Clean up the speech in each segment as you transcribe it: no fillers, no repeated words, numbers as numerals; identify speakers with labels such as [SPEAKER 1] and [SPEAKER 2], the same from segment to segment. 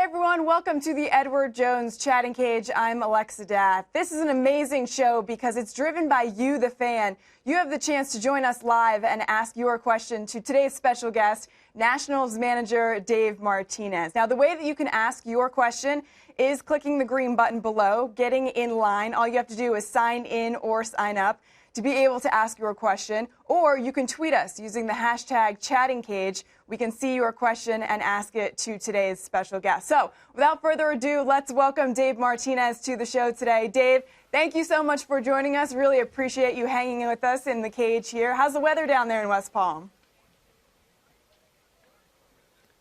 [SPEAKER 1] Hey everyone, welcome to the Edward Jones Chatting Cage. I'm Alexa Dath. This is an amazing show because it's driven by you, the fan. You have the chance to join us live and ask your question to today's special guest, Nationals manager Dave Martinez. Now, the way that you can ask your question is clicking the green button below, getting in line. All you have to do is sign in or sign up to be able to ask your question, or you can tweet us using the hashtag #ChattingCage. We can see your question and ask it to today's special guest. So, without further ado, let's welcome Dave Martinez to the show today. Dave, thank you so much for joining us. Really appreciate you hanging with us in the cage here. How's the weather down there in West Palm?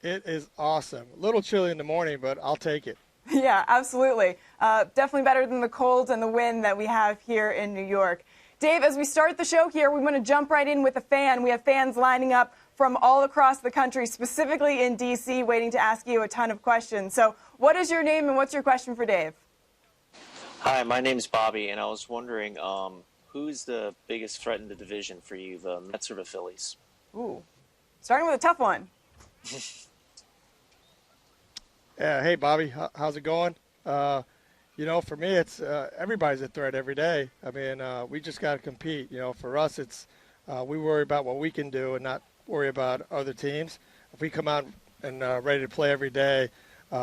[SPEAKER 2] It is awesome. A little chilly in the morning, but I'll take it.
[SPEAKER 1] Yeah, absolutely. Definitely better than the cold and the wind that we have here in New York. Dave, as we start the show here, we want to jump right in with a fan. We have fans lining up from all across the country, specifically in D.C., waiting to ask you a ton of questions. So what is your name and what's your question for Dave?
[SPEAKER 3] Hi, my name's Bobby, and I was wondering, who's the biggest threat in the division for you, the Mets or the Phillies?
[SPEAKER 1] Ooh, starting with a tough one.
[SPEAKER 2] Yeah, hey, Bobby, how's it going? You know, for me, it's everybody's a threat every day. I mean, we just got to compete. You know, for us, it's we worry about what we can do and not worry about other teams. If we come out and ready to play every day,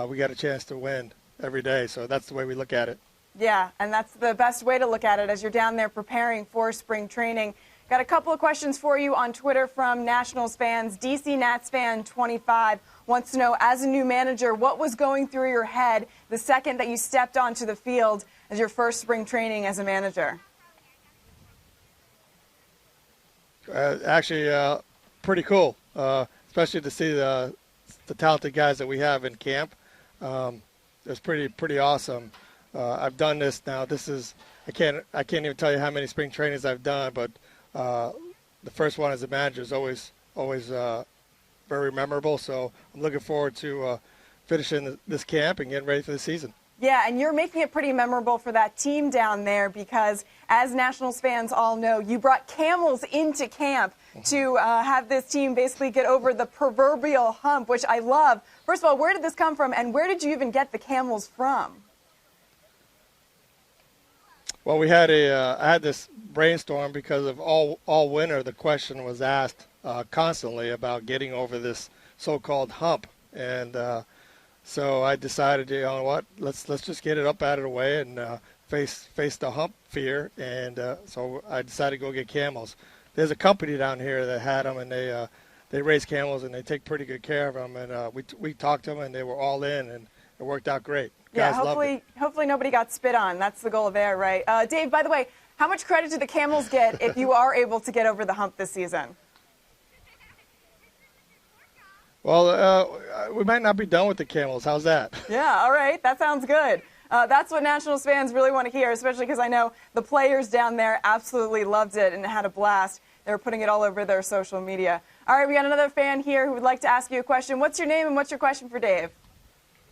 [SPEAKER 2] we got a chance to win every day. So that's the way we look at it.
[SPEAKER 1] Yeah, and that's the best way to look at it as you're down there preparing for spring training. Got a couple of questions for you on Twitter from Nationals fans. DC Nats fan 25 wants to know, as a new manager, what was going through your head the second that you stepped onto the field as your first spring training as a manager?
[SPEAKER 2] Actually, pretty cool, especially to see the talented guys that we have in camp. It's pretty awesome. I've done this now. This is I can't even tell you how many spring trainings I've done, but the first one as a manager is always very memorable. So I'm looking forward to finishing this camp and getting ready for the season.
[SPEAKER 1] Yeah, and you're making it pretty memorable for that team down there because, as Nationals fans all know, you brought Camels into camp to have this team basically get over the proverbial hump, which I love. First of all, where did this come from, and where did you even get the Camels from?
[SPEAKER 2] Well, I had this brainstorm because of all winter the question was asked constantly about getting over this so-called hump, and so I decided, you know what, let's just get it up out of the way and face the hump fear, and so I decided to go get Camels. There's a company down here that had them, and they raise camels and they take pretty good care of them, and we talked to them and they were all in, and it worked out great.
[SPEAKER 1] Yeah, hopefully nobody got spit on. That's the goal there, right? Dave, by the way, how much credit do the Camels get if you are able to get over the hump this season?
[SPEAKER 2] Well, we might not be done with the Camels. How's that?
[SPEAKER 1] Yeah, all right. That sounds good. That's what Nationals fans really want to hear, especially because I know the players down there absolutely loved it and had a blast. They were putting it all over their social media. All right, we got another fan here who would like to ask you a question. What's your name and what's your question for Dave?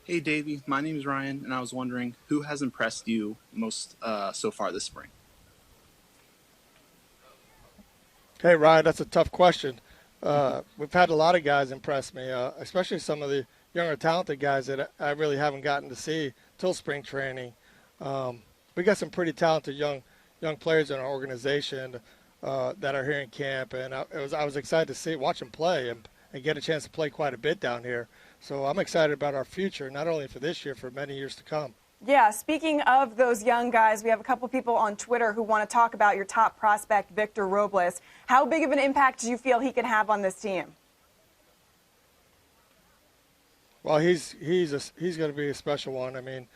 [SPEAKER 4] Hey, Davey. My name is Ryan, and I was wondering who has impressed you most so far this spring?
[SPEAKER 2] Hey, Ryan, that's a tough question. We've had a lot of guys impress me, especially some of the younger, talented guys that I really haven't gotten to see till spring training. We got some pretty talented young players in our organization that are here in camp, and I was excited to watch them play and get a chance to play quite a bit down here. So I'm excited about our future, not only for this year, for many years to come.
[SPEAKER 1] Yeah, speaking of those young guys, we have a couple people on Twitter who want to talk about your top prospect, Victor Robles. How big of an impact do you feel he can have on this team?
[SPEAKER 2] Well, he's going to be a special one. I mean,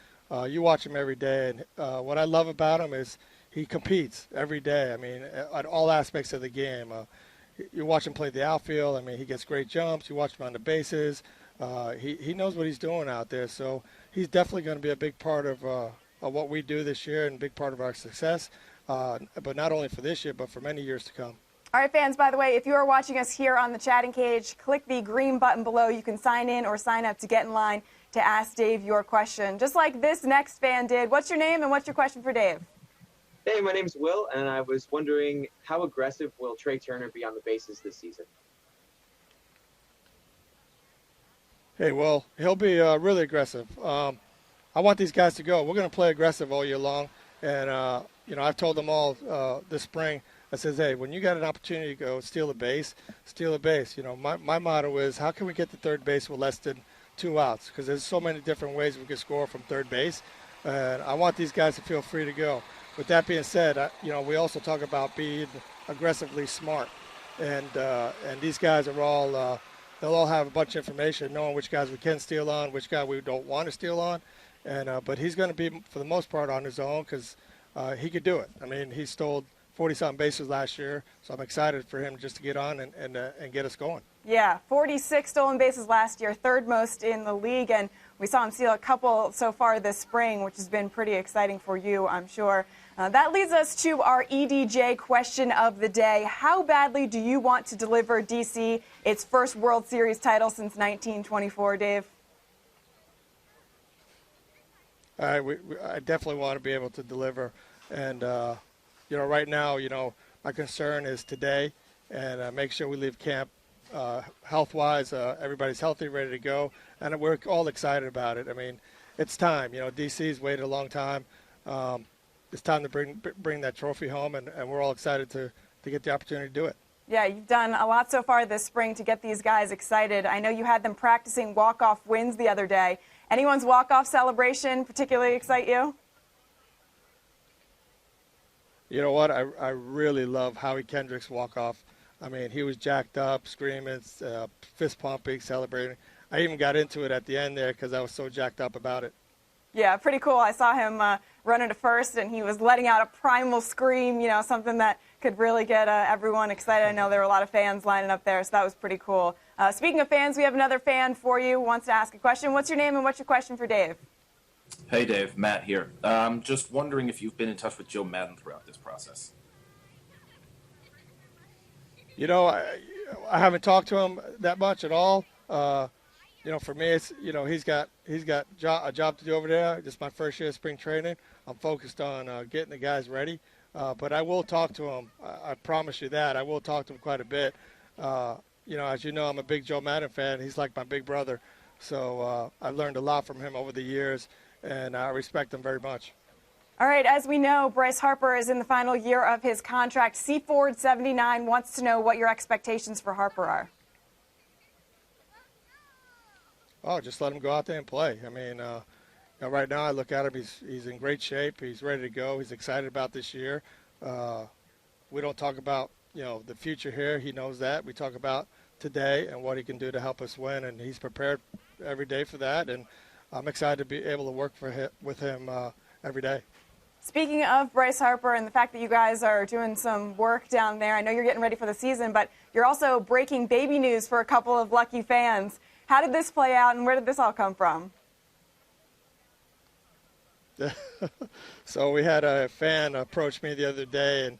[SPEAKER 2] you watch him every day, and what I love about him is he competes every day. I mean, at all aspects of the game. You watch him play the outfield. I mean, he gets great jumps. You watch him on the bases. He knows what he's doing out there, so he's definitely going to be a big part of what we do this year and a big part of our success, but not only for this year, but for many years to come.
[SPEAKER 1] All right, fans, by the way, if you are watching us here on the Chatting Cage, click the green button below. You can sign in or sign up to get in line to ask Dave your question, just like this next fan did. What's your name and what's your question for Dave?
[SPEAKER 5] Hey, my name's Will, and I was wondering how aggressive will Trey Turner be on the bases this season?
[SPEAKER 2] Hey, well, he'll be really aggressive. I want these guys to go. We're going to play aggressive all year long. And, I've told them all this spring, I says, hey, when you got an opportunity to go steal a base, steal a base. My motto is, how can we get to third base with less than 2 outs? Because there's so many different ways we can score from third base. And I want these guys to feel free to go. With that being said, we also talk about being aggressively smart. And these guys are all they'll all have a bunch of information, knowing which guys we can steal on, which guy we don't want to steal on. And but he's going to be, for the most part, on his own because he could do it. I mean, he stole 40-something bases last year, so I'm excited for him just to get on and get us going.
[SPEAKER 1] Yeah, 46 stolen bases last year, third most in the league, and we saw him steal a couple so far this spring, which has been pretty exciting for you, I'm sure. That leads us to our EdJ question of the day. How badly do you want to deliver DC its first World Series title since 1924, Dave?
[SPEAKER 2] I definitely want to be able to deliver. And, right now, my concern is today and make sure we leave camp health-wise. Everybody's healthy, ready to go. And we're all excited about it. I mean, it's time. DC's waited a long time. It's time to bring that trophy home, and we're all excited to get the opportunity to do it.
[SPEAKER 1] Yeah, you've done a lot so far this spring to get these guys excited. I know you had them practicing walk-off wins the other day. Anyone's walk-off celebration particularly excite you?
[SPEAKER 2] You know what? I really love Howie Kendrick's walk-off. I mean, he was jacked up, screaming, fist pumping, celebrating. I even got into it at the end there because I was so jacked up about it.
[SPEAKER 1] Yeah, pretty cool. I saw him running to first, and he was letting out a primal scream, something that could really get everyone excited. I know there were a lot of fans lining up there, so that was pretty cool. Speaking of fans, we have another fan for you who wants to ask a question. What's your name and what's your question for Dave?
[SPEAKER 6] Hey, Dave. Matt here. Just wondering if you've been in touch with Joe Madden throughout this process.
[SPEAKER 2] I haven't talked to him that much at all. For me, it's he's got a job to do over there. This is my first year of spring training. I'm focused on getting the guys ready. But I will talk to him. I promise you that. I will talk to him quite a bit. As you know, I'm a big Joe Madden fan. He's like my big brother. So I've learned a lot from him over the years, and I respect him very much.
[SPEAKER 1] All right, as we know, Bryce Harper is in the final year of his contract. C Ford 79 wants to know what your expectations for Harper are.
[SPEAKER 2] Oh, just let him go out there and play. I mean, right now I look at him, he's in great shape. He's ready to go. He's excited about this year. We don't talk about, the future here. He knows that. We talk about today and what he can do to help us win, and he's prepared every day for that. And I'm excited to be able to work with him every day.
[SPEAKER 1] Speaking of Bryce Harper and the fact that you guys are doing some work down there, I know you're getting ready for the season, but you're also breaking baby news for a couple of lucky fans. How did this play out, and where did this all come from?
[SPEAKER 2] So we had a fan approach me the other day and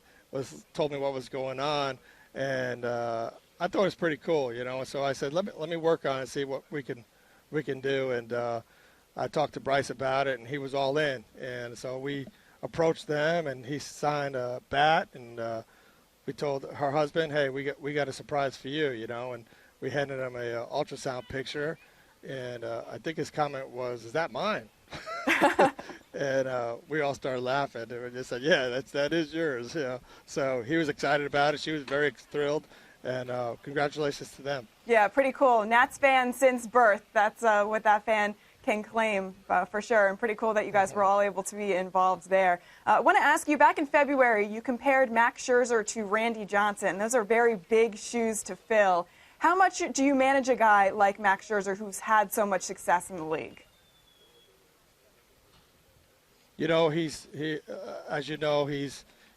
[SPEAKER 2] told me what was going on, and I thought it was pretty cool, So I said, let me work on it, see what we can do, and I talked to Bryce about it, and he was all in, and so we approached them, and he signed a bat, and we told her husband, hey, we got a surprise for you, and we handed him a ultrasound picture, and I think his comment was, "Is that mine?" And we all started laughing, and we just said, "Yeah, that is yours." So he was excited about it. She was very thrilled, and congratulations to them.
[SPEAKER 1] Yeah, pretty cool. Nats fan since birth. That's what that fan can claim for sure, and pretty cool that you guys were all able to be involved there. I want to ask you, back in February, you compared Max Scherzer to Randy Johnson. Those are very big shoes to fill. How much do you manage a guy like Max Scherzer who's had so much success in the league?
[SPEAKER 2] As you know, he's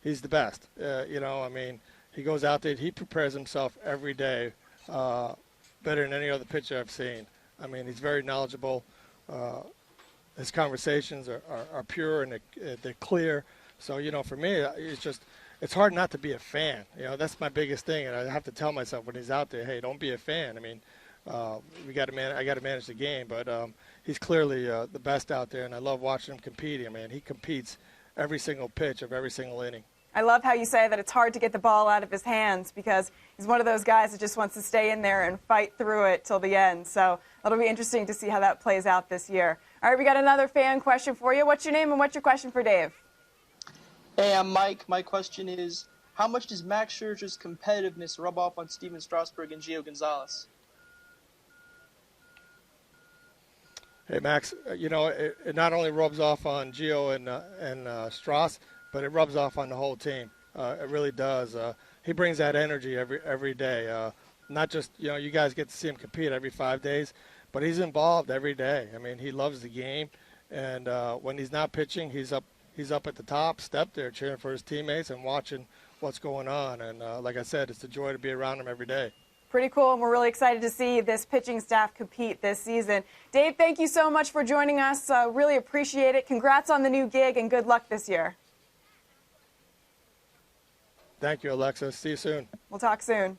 [SPEAKER 2] the best. I mean, he goes out there, he prepares himself every day better than any other pitcher I've seen. I mean, he's very knowledgeable. His conversations are pure and they're clear. So, for me, it's hard not to be a fan. That's my biggest thing, and I have to tell myself when he's out there, hey, don't be a fan. I mean, I got to manage the game, but he's clearly the best out there, and I love watching him compete. I mean, he competes every single pitch of every single inning.
[SPEAKER 1] I love how you say that it's hard to get the ball out of his hands because he's one of those guys that just wants to stay in there and fight through it till the end. So it'll be interesting to see how that plays out this year. All right, we got another fan question for you. What's your name and what's your question for Dave?
[SPEAKER 7] Hey, I'm Mike. My question is, how much does Max Scherzer's competitiveness rub off on Steven Strasburg and Gio Gonzalez?
[SPEAKER 2] Hey, Max, it not only rubs off on Gio and Strauss, but it rubs off on the whole team. It really does. He brings that energy every day. Not just, you guys get to see him compete every 5 days, but he's involved every day. I mean, he loves the game, and when he's not pitching, he's up at the top step there cheering for his teammates and watching what's going on. And like I said, it's a joy to be around him every day.
[SPEAKER 1] Pretty cool, and we're really excited to see this pitching staff compete this season. Dave, thank you so much for joining us. Really appreciate it. Congrats on the new gig, and good luck this year.
[SPEAKER 2] Thank you, Alexa. See you soon.
[SPEAKER 1] We'll talk soon.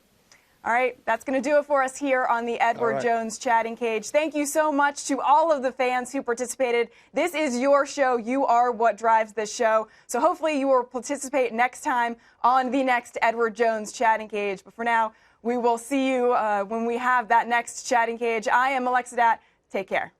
[SPEAKER 1] All right, that's going to do it for us here on the Edward Jones Chatting Cage. Thank you so much to all of the fans who participated. This is your show. You are what drives this show. So hopefully you will participate next time on the next Edward Jones Chatting Cage. But for now, we will see you when we have that next Chatting Cage. I am Alexa Dat. Take care.